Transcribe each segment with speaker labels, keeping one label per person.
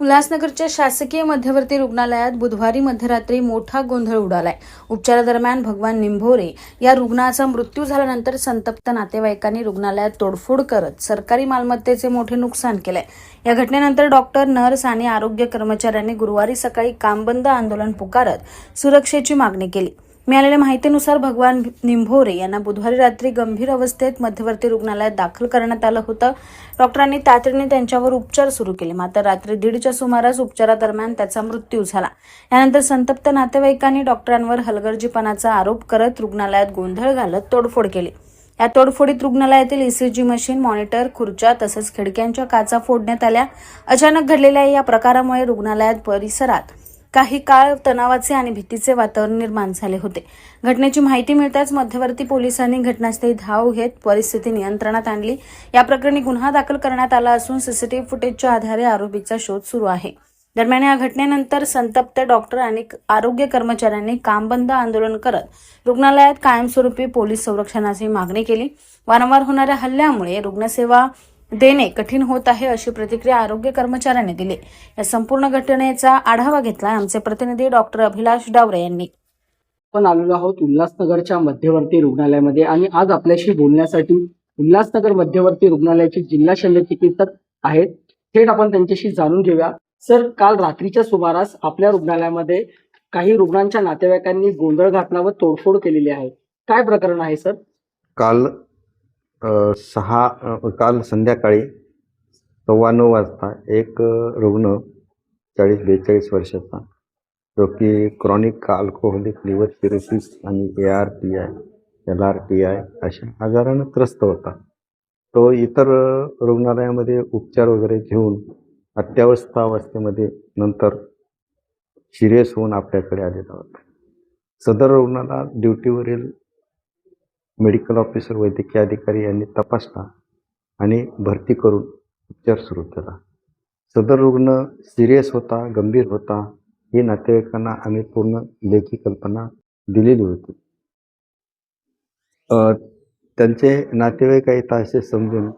Speaker 1: उल्हासनगरच्या शासकीय मध्यवर्ती रुग्णालयात बुधवारी मध्यरात्री मोठा गोंधळ उडालाय। उपचारादरम्यान भगवान निंभोरे या रुग्णाचा मृत्यू झाल्यानंतर संतप्त नातेवाईकांनी रुग्णालयात तोडफोड करत सरकारी मालमत्तेचे मोठे नुकसान केलंय। या घटनेनंतर डॉक्टर, नर्स आणि आरोग्य कर्मचाऱ्यांनी गुरुवारी सकाळी कामबंद आंदोलन पुकारत सुरक्षेची मागणी केली। मिळालेल्या माहितीनुसार भगवान निंभोरे यांना बुधवारी रात्री गंभीर अवस्थेत मध्यवर्ती रुग्णालयात दाखल करण्यात आलं होतं। डॉक्टरांनी तातडीने त्यांच्यावर उपचार सुरू केले, मात्र रात्री 1:30च्या सुमारास उपचारादरम्यान त्याचा मृत्यू झाला। यानंतर संतप्त नातेवाईकांनी डॉक्टरांवर हलगर्जीपणाचा आरोप करत रुग्णालयात गोंधळ घालत तोडफोड केली। या तोडफोडीत रुग्णालयातील ईसीजी मशीन, मॉनिटर, खुर्च्या तसंच खिडक्यांच्या काचा फोडण्यात आल्या। अचानक घडलेल्या या प्रकारामुळे रुग्णालयात परिसरात काही काळ तणावाचे आणि भीतीचे वातावरण निर्माण झाले होते। घटनेची माहिती मिळताच मध्यवर्ती पोलिसांनी घटनास्थळी धाव घेत परिस्थिती नियंत्रणात आणली। या प्रकरणी गुन्हा दाखल करण्यात आला असून सीसीटीव्ही फुटेजच्या आधारे आरोपीचा शोध सुरू आहे। दरम्यान या घटनेनंतर संतप्त डॉक्टर आणि आरोग्य कर्मचाऱ्यांनी कामबंद आंदोलन करत रुग्णालयात कायमस्वरूपी पोलीस संरक्षणाची मागणी केली। वारंवार होणाऱ्या हल्ल्यामुळे रुग्णसेवा देणे कठीण होत आहे, अशी प्रतिक्रिया आरोग्य कर्मचाऱ्यांनी दिली। या संपूर्ण घटनेचा आढावा घेतला आमचे प्रतिनिधी डॉक्टर अभिलाष डावरे यांनी।
Speaker 2: आपण आलेलो आहोत उल्हासनगरच्या मध्यवर्ती रुग्णालयामध्ये आणि आज आपल्याशी बोलण्यासाठी उल्हासनगर मध्यवर्ती रुग्णालयाचे जिल्हा शल्य चिकित्सक आहेत। थेट आपण त्यांच्याशी जाणून घेऊया। सर, काल रात्रीच्या सुमारास आपल्या रुग्णालयामध्ये काही रुग्णांच्या नातेवाईकांनी गोंधळ घातला व तोडफोड केलेली आहे, काय प्रकरण आहे सर?
Speaker 3: काल संध्याकाळी 9:15 वाजता एक रुग्ण 40-42 वर्षाचा, जो की क्रॉनिक अल्कोहोलिक लिव्हर सिरोसिस आणि ARTI, LRTI अशा आजारानं त्रस्त होता। तो इतर रुग्णालयामध्ये उपचार वगैरे घेऊन अवस्थेमध्ये नंतर सिरियस होऊन आपल्याकडे आलेला होता। सदर रुग्णाला ड्युटीवरील मेडिकल ऑफिसर, वैद्यकीय अधिकारी यांनी तपासला आणि भरती करून उपचार सुरू केला। सदर रुग्ण सिरियस होता, गंभीर होता, ही नातेवाईकांना आम्ही पूर्ण लेखी कल्पना दिलेली होती। त्यांचे नातेवाईक आहेत असे समजून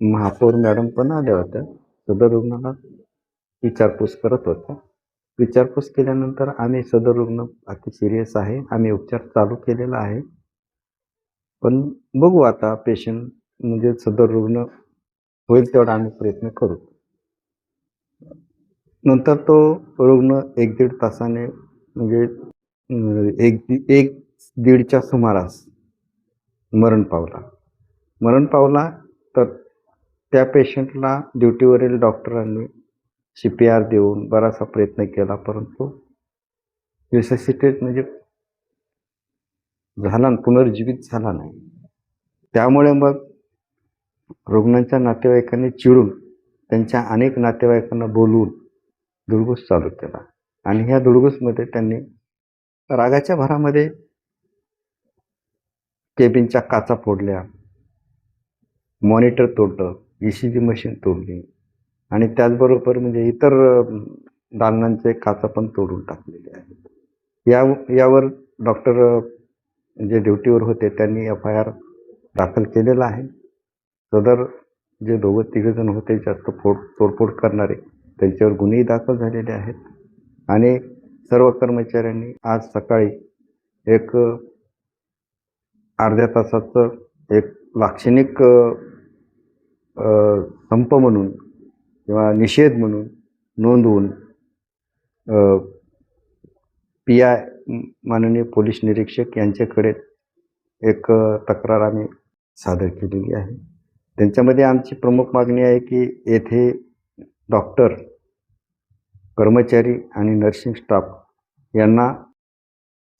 Speaker 3: महापौर मॅडम पण आल्या होत्या। सदर रुग्णाला विचारपूस करत होत्या। विचारपूस केल्यानंतर आम्ही सदर रुग्ण अति सिरियस आहे, आम्ही उपचार चालू केलेला आहे, पण बघू आता पेशंट म्हणजे सदर रुग्ण होईल तेवढा आम्ही प्रयत्न करू। नंतर तो रुग्ण 1-1.5 तासाने म्हणजे 1-1:30च्या सुमारास मरण पावला। तर त्या पेशंटला ड्युटीवरील डॉक्टरांनी CPR देऊन बराचसा प्रयत्न केला, परंतु रिससिटेट म्हणजे पुनर्जीवित झाला नाही। त्यामुळे मग रुग्णांच्या नातेवाईकांनी चिडून त्यांच्या अनेक नातेवाईकांना बोलवून धुडगूस चालू केला आणि ह्या धुडगूसमध्ये त्यांनी रागाच्या भरामध्ये केबिनच्या काचा फोडल्या, मॉनिटर तोडलं, ECG मशीन तोडली आणि त्याचबरोबर म्हणजे इतर दालनांचे काचा पण तोडून टाकलेले आहेत। यावर डॉक्टर जे ड्युटीवर होते त्यांनी FIR दाखल केलेला आहे। सदर जे 2-3 जण होते जास्त तोडफोड करणारे, त्यांच्यावर गुन्हेही दाखल झालेले आहेत आणि सर्व कर्मचाऱ्यांनी आज सकाळी एक अर्ध्या तासाचं एक लाक्षणिक संप म्हणून किंवा निषेध म्हणून नोंदवून PI माननीय पोलीस निरीक्षक यांच्याकडे एक तक्रार आम्ही सादर केलेली आहे। त्यांच्यामध्ये आमची प्रमुख मागणी आहे की येथे डॉक्टर, कर्मचारी आणि नर्सिंग स्टाफ यांना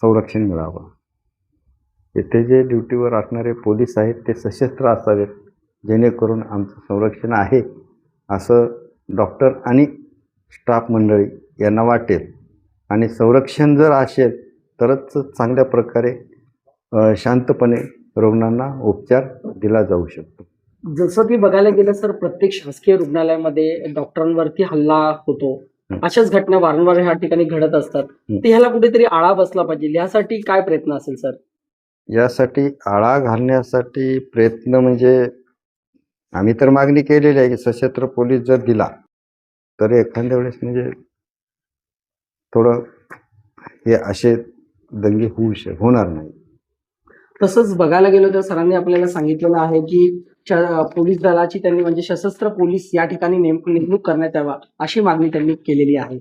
Speaker 3: संरक्षण मिळावं। येथे जे ड्युटीवर असणारे पोलीस आहेत ते सशस्त्र असावेत, जेणेकरून आमचं संरक्षण आहे असं डॉक्टर आणि स्टाफ मंडळी यांना वाटेल आणि संरक्षण जर असेल तरच चांगल्या प्रकारे शांतपणे रुग्णांना उपचार दिला जाऊ शकतो।
Speaker 2: जसं की बघायला गेलं सर, प्रत्येक शासकीय रुग्णालयामध्ये डॉक्टरांवरती हल्ला होतो, अशाच घटना वारंवार ह्या ठिकाणी घडत असतात, तर ह्याला कुठेतरी आळा बसला पाहिजे, यासाठी काय प्रयत्न असेल सर?
Speaker 3: यासाठी आळा घालण्यासाठी प्रयत्न म्हणजे आम्ही तर मागणी केलेली आहे की सशस्त्र पोलीस जर दिला तर एखाद्या वेळेस म्हणजे थोडं हे असे दंगे होणार नाही.
Speaker 2: तसंच बघायला गेलो तर सरांनी आपल्याला सांगितलेलं आहे की पोलीस दलाची त्यांनी म्हणजे सशस्त्र पोलीस या ठिकाणी नेमणूक करण्यात यावा अशी मागणी त्यांनी केलेली आहे.